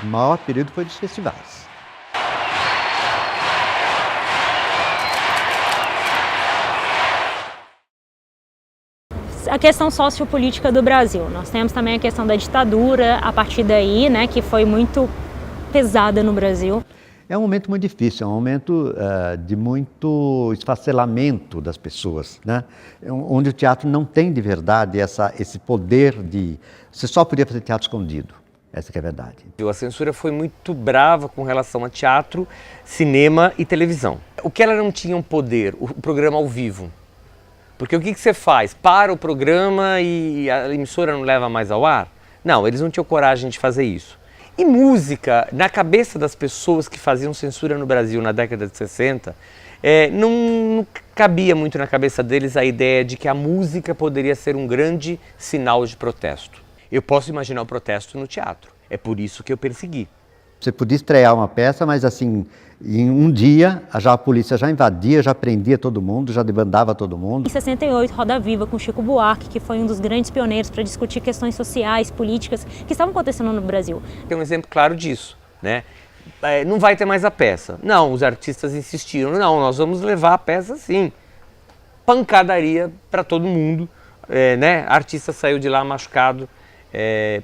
O maior período foi dos festivais. A questão sociopolítica do Brasil. Nós temos também a questão da ditadura, a partir daí, né, que foi muito pesada no Brasil. É um momento muito difícil, é um momento de muito esfacelamento das pessoas, né? Onde o teatro não tem de verdade esse poder de... Você só podia fazer teatro escondido, essa que é a verdade. A censura foi muito brava com relação a teatro, cinema e televisão. O que ela não tinha um poder, o programa ao vivo. Porque o que você faz? Para o programa e a emissora não leva mais ao ar? Não, eles não tinham coragem de fazer isso. E música, na cabeça das pessoas que faziam censura no Brasil na década de 60, não cabia muito na cabeça deles a ideia de que a música poderia ser um grande sinal de protesto. Eu posso imaginar o protesto no teatro, é por isso que eu persegui. Você podia estrear uma peça, mas assim, em um dia a polícia já invadia, já prendia todo mundo, já debandava todo mundo. Em 68, Roda Viva com Chico Buarque, que foi um dos grandes pioneiros para discutir questões sociais, políticas que estavam acontecendo no Brasil. Tem um exemplo claro disso, né? Não vai ter mais a peça. Não, os artistas insistiram, não, nós vamos levar a peça sim. Pancadaria para todo mundo, né? Artista saiu de lá machucado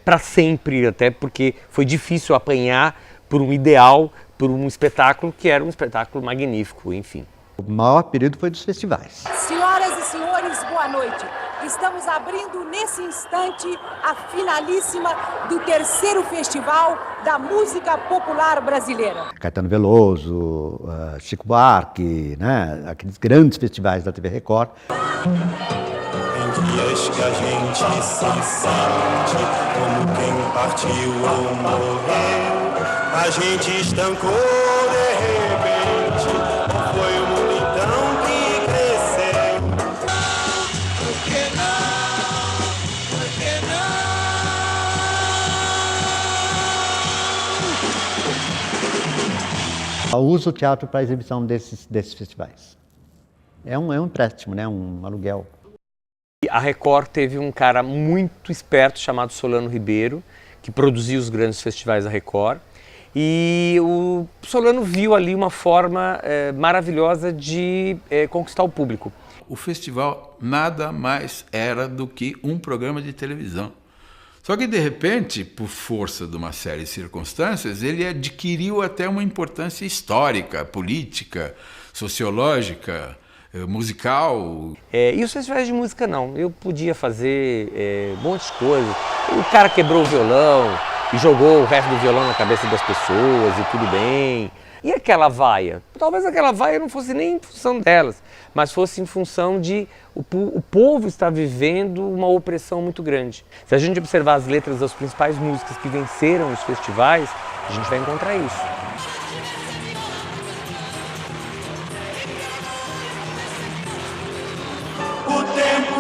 para sempre, até porque foi difícil apanhar por um ideal, por um espetáculo que era um espetáculo magnífico, enfim. O maior período foi dos festivais. Senhoras e senhores, boa noite. Estamos abrindo nesse instante a finalíssima do 3º Festival da Música Popular Brasileira. Caetano Veloso, Chico Buarque, né? Aqueles grandes festivais da TV Record. Em dias que a gente se sente como quem partiu ou morreu, a gente estancou de repente, ou foi o mundo então que cresceu? Por que não? Por que Eu uso o teatro para a exibição desses festivais. É um empréstimo, né? Um aluguel. A Record teve um cara muito esperto chamado Solano Ribeiro, que produzia os grandes festivais da Record. E o Solano viu ali uma forma maravilhosa de conquistar o público. O festival nada mais era do que um programa de televisão. Só que, de repente, por força de uma série de circunstâncias, ele adquiriu até uma importância histórica, política, sociológica, musical. E os festivais de música não. Eu podia fazer um monte de coisa. O cara quebrou o violão e jogou o resto do violão na cabeça das pessoas e tudo bem. E aquela vaia? Talvez aquela vaia não fosse nem em função delas, mas fosse em função de o povo estar vivendo uma opressão muito grande. Se a gente observar as letras das principais músicas que venceram os festivais, a gente vai encontrar isso. o tempo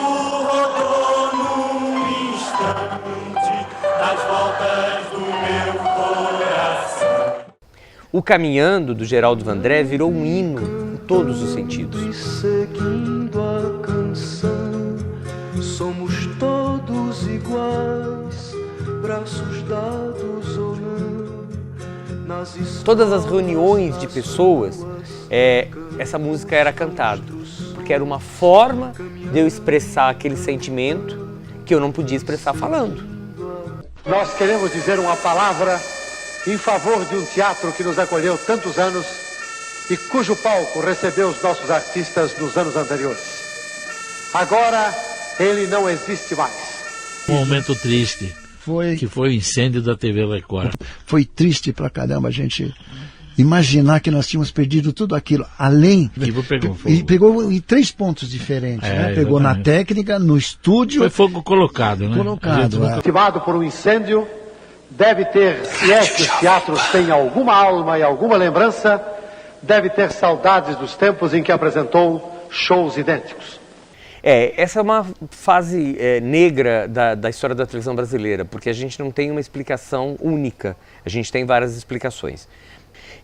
rodou num instante das voltas do meu coração? O Caminhando, do Geraldo Vandré, virou um hino em todos os sentidos. Seguindo a canção, somos todos iguais, braços dados ou não, nas Todas as reuniões de pessoas, essa música era cantada, porque era uma forma de eu expressar aquele sentimento que eu não podia expressar falando. Nós queremos dizer uma palavra em favor de um teatro que nos acolheu tantos anos e cujo palco recebeu os nossos artistas nos anos anteriores. Agora, ele não existe mais. Um momento triste, que foi o incêndio da TV Record. Foi triste pra caramba a gente imaginar que nós tínhamos perdido tudo aquilo, além... E pegou em 3 pontos diferentes, né? Pegou na técnica, no estúdio... Foi fogo colocado, né? Motivado por um incêndio, deve ter, se é que os teatros têm alguma alma e alguma lembrança, deve ter saudades dos tempos em que apresentou shows idênticos. Essa é uma fase negra da história da televisão brasileira, porque a gente não tem uma explicação única, a gente tem várias explicações.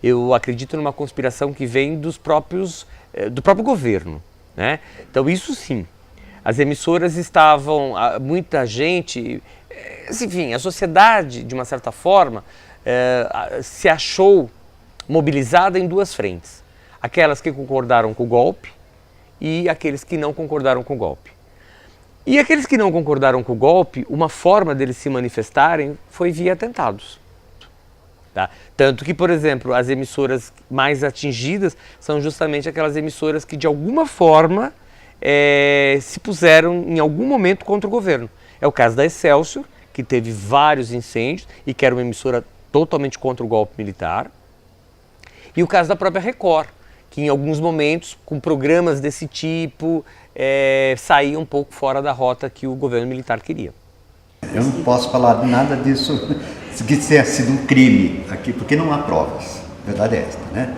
Eu acredito numa conspiração que vem do próprio governo, né? Então isso sim, as emissoras estavam, muita gente, enfim, a sociedade de uma certa forma se achou mobilizada em duas frentes. Aquelas que concordaram com o golpe e aqueles que não concordaram com o golpe. E aqueles que não concordaram com o golpe, uma forma deles se manifestarem foi via atentados. Tá? Tanto que, por exemplo, as emissoras mais atingidas são justamente aquelas emissoras que de alguma forma se puseram em algum momento contra o governo. É o caso da Excelsior, que teve vários incêndios e que era uma emissora totalmente contra o golpe militar. E o caso da própria Record, que em alguns momentos, com programas desse tipo, saía um pouco fora da rota que o governo militar queria. Eu não posso falar nada disso que tenha sido um crime aqui, porque não há provas. A verdade é esta, né?